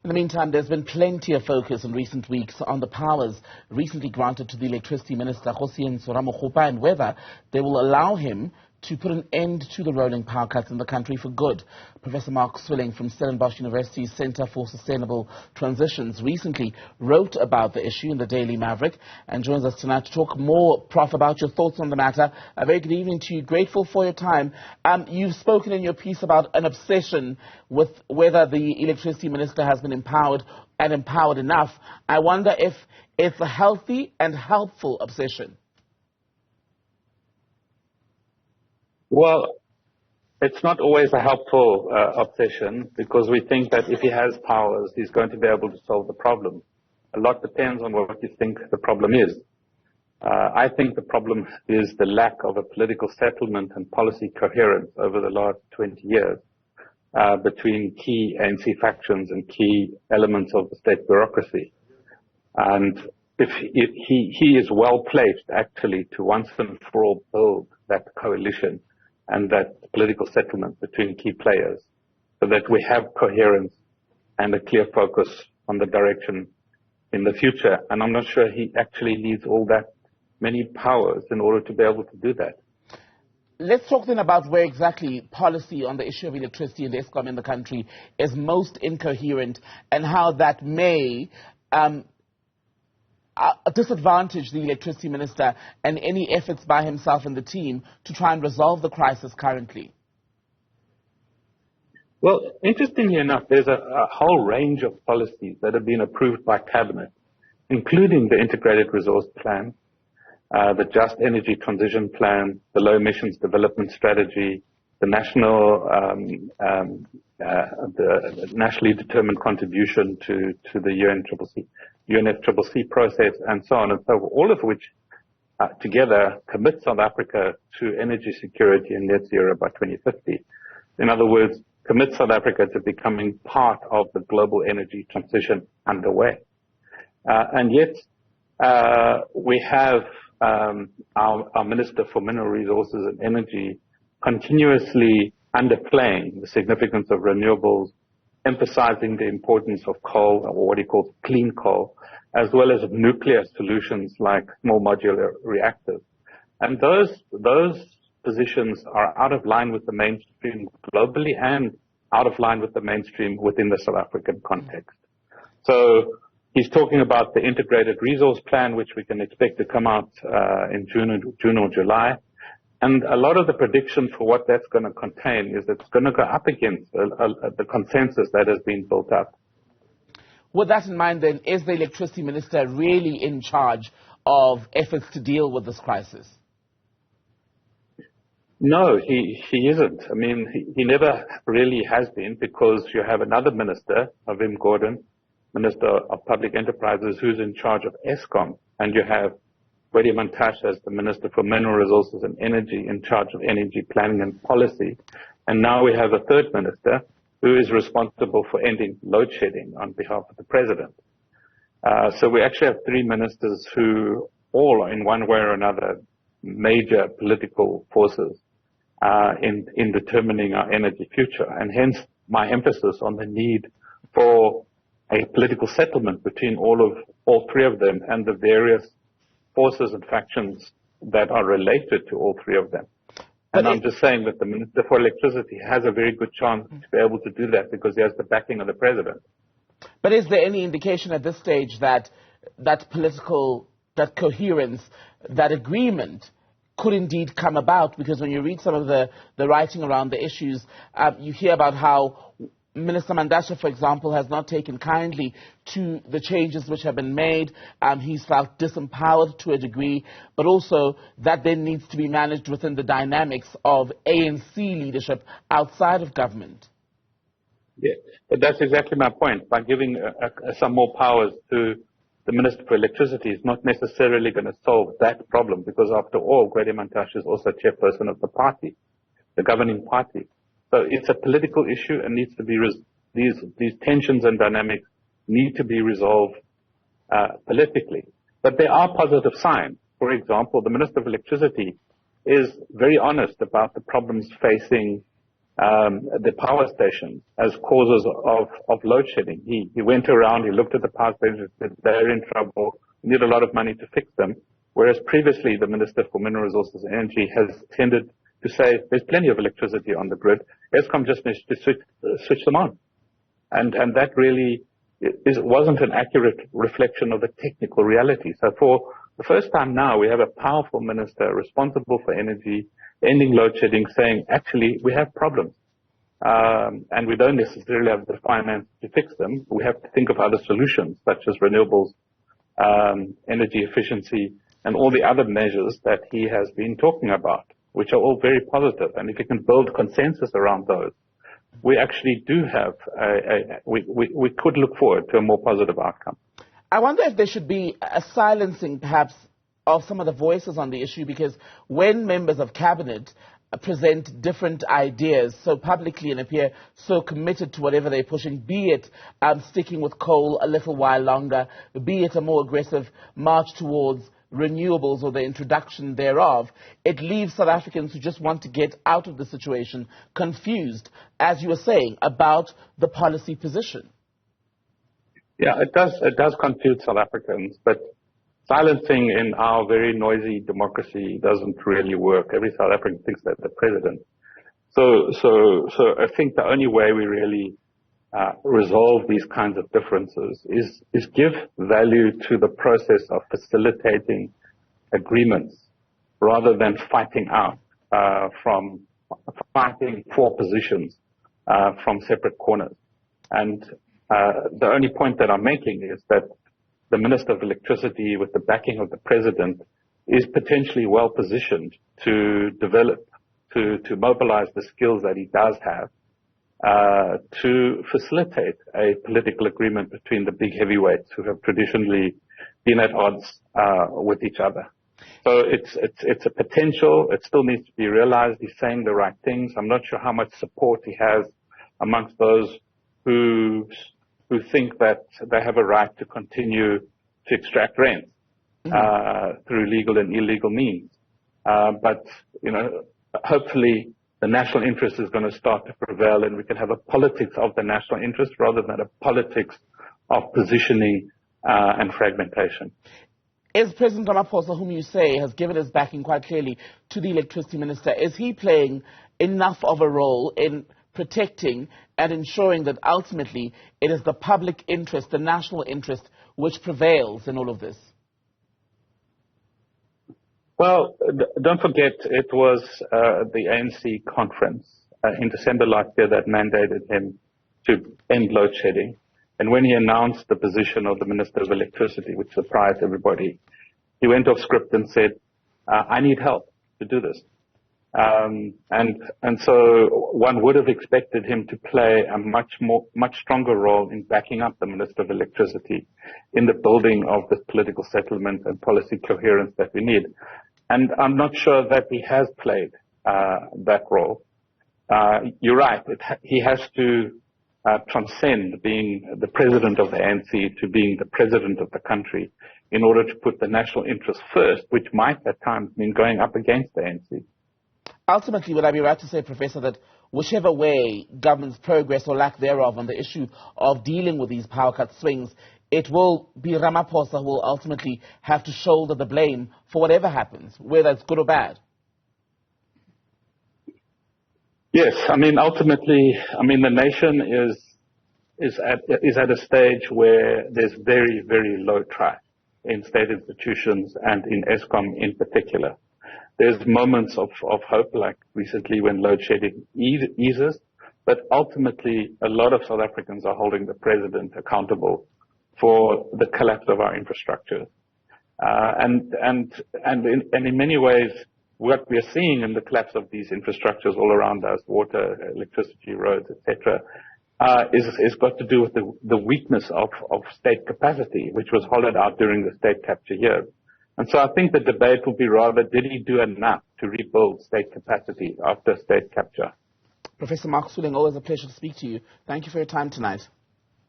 In the meantime, there's been plenty of focus in recent weeks on the powers recently granted to the Electricity Minister Kgosientsho Ramokgopa and whether they will allow him to put an end to the rolling power cuts in the country for good. Professor Swilling from Stellenbosch University's Centre for Sustainable Transitions recently wrote about the issue in the Daily Maverick and joins us tonight to talk more, Prof, about your thoughts on the matter. A very good evening to you. Grateful for your time. You've spoken in your piece about an obsession with whether the Electricity Minister has been empowered and empowered enough. I wonder if it's a healthy and helpful obsession. Well, it's not always a helpful obsession because we think that if he has powers, he's going to be able to solve the problem. A lot depends on what you think the problem is. I think the problem is the lack of a political settlement and policy coherence over the last 20 years between key ANC factions and key elements of the state bureaucracy. And if he is well placed, actually, to once and for all build that coalition and that political settlement between key players so that we have coherence and a clear focus on the direction in the future. And I'm not sure he actually needs all that many powers in order to be able to do that. Let's talk then about where exactly policy on the issue of electricity and Eskom in the country is most incoherent and how that may disadvantage the Electricity Minister and any efforts by himself and the team to try and resolve the crisis currently? Well, interestingly enough, there's a whole range of policies that have been approved by Cabinet, including the Integrated Resource Plan, the Just Energy Transition Plan, the Low Emissions Development Strategy, the the nationally determined contribution to the UNFCCC process, and so on and so forth, all of which together commit South Africa to energy security and net zero by 2050. In other words, commit South Africa to becoming part of the global energy transition underway. And yet, we have our Minister for Mineral Resources and Energy continuously underplaying the significance of renewables, emphasizing the importance of coal, or what he calls clean coal, as well as nuclear solutions like small modular reactors. And those positions are out of line with the mainstream globally and out of line with the mainstream within the South African context. So he's talking about the Integrated Resource Plan, which we can expect to come out in June or July. And a lot of the prediction for what that's going to contain is that it's going to go up against the consensus that has been built up. With that in mind, then, is the Electricity Minister really in charge of efforts to deal with this crisis? No, he isn't. I mean, he never really has been, because you have another minister, Avim Gordhan, Minister of Public Enterprises, who's in charge of Eskom, and you have Gwede Mantashe as the Minister for Mineral Resources and Energy in charge of energy planning and policy. And now we have a third minister who is responsible for ending load shedding on behalf of the president. So we actually have three ministers who all, in one way or another, major political forces in determining our energy future. And hence my emphasis on the need for a political settlement between all three of them and the various forces and factions that are related to all three of them. And I'm just saying that the Minister for Electricity has a very good chance to be able to do that because he has the backing of the president. But is there any indication at this stage that that coherence, that agreement could indeed come about? Because when you read some of the writing around the issues, you hear about how Minister Mantashe, for example, has not taken kindly to the changes which have been made. He's felt disempowered to a degree, but also that then needs to be managed within the dynamics of ANC leadership outside of government. Yeah, but that's exactly my point. By giving some more powers to the Minister for Electricity is not necessarily going to solve that problem, because after all, Gwede Mantashe is also chairperson of the party, the governing party. So it's a political issue and needs to be these tensions and dynamics need to be resolved politically. But there are positive signs. For example, the Minister of Electricity is very honest about the problems facing the power stations as causes of load shedding. He went around, he looked at the power stations, said they're in trouble, we need a lot of money to fix them. Whereas previously the Minister for Mineral Resources and Energy has tended to say there's plenty of electricity on the grid. Eskom just needs to switch them on. And that really wasn't an accurate reflection of the technical reality. So for the first time now, we have a powerful minister responsible for energy, ending load shedding, saying, actually, we have problems. And we don't necessarily have the finance to fix them. We have to think of other solutions, such as renewables, energy efficiency, and all the other measures that he has been talking about, which are all very positive. And if you can build consensus around those, we actually do have we could look forward to a more positive outcome. I wonder if there should be a silencing, perhaps, of some of the voices on the issue, because when members of cabinet present different ideas so publicly and appear so committed to whatever they're pushing, be it sticking with coal a little while longer, be it a more aggressive march towards renewables or the introduction thereof, it leaves South Africans who just want to get out of the situation confused, as you were saying, about the policy position. Yeah, it does confuse South Africans, but silencing in our very noisy democracy doesn't really work. Every South African thinks they're the president. So I think the only way we really resolve these kinds of differences is give value to the process of facilitating agreements rather than fighting for positions from separate corners. And the only point that I'm making is that the Minister of Electricity, with the backing of the President, is potentially well positioned to develop, to mobilize the skills that he does have, to facilitate a political agreement between the big heavyweights who have traditionally been at odds with each other. So it's a potential. It still needs to be realized. He's saying the right things. I'm not sure how much support he has amongst those who think that they have a right to continue to extract rent through legal and illegal means. But hopefully the national interest is going to start to prevail, and we can have a politics of the national interest rather than a politics of positioning and fragmentation. Is President Ramaphosa, whom you say has given his backing quite clearly to the electricity minister, is he playing enough of a role in protecting and ensuring that ultimately it is the public interest, the national interest, which prevails in all of this? Well, don't forget, it was the ANC conference in December last year that mandated him to end load shedding. And when he announced the position of the Minister of Electricity, which surprised everybody, he went off script and said, I need help to do this. And so one would have expected him to play a much stronger role in backing up the Minister of Electricity in the building of the political settlement and policy coherence that we need. And I'm not sure that he has played that role. You're right. He has to transcend being the president of the ANC to being the president of the country in order to put the national interest first, which might at times mean going up against the ANC. Ultimately, would I be right to say, Professor, that whichever way government's progress or lack thereof on the issue of dealing with these power cut swings, it will be Ramaphosa who will ultimately have to shoulder the blame for whatever happens, whether it's good or bad? Yes, ultimately, the nation is at a stage where there's very, very low trust in state institutions and in Eskom in particular. There's moments of hope, like recently when load shedding eases, but ultimately a lot of South Africans are holding the president accountable for the collapse of our infrastructure. And in many ways, what we are seeing in the collapse of these infrastructures all around us, water, electricity, roads, etc., is got to do with the weakness of state capacity, which was hollowed out during the state capture years. And so I think the debate will be rather, did he do enough to rebuild state capacity after state capture? Professor Mark Swilling, always a pleasure to speak to you. Thank you for your time tonight.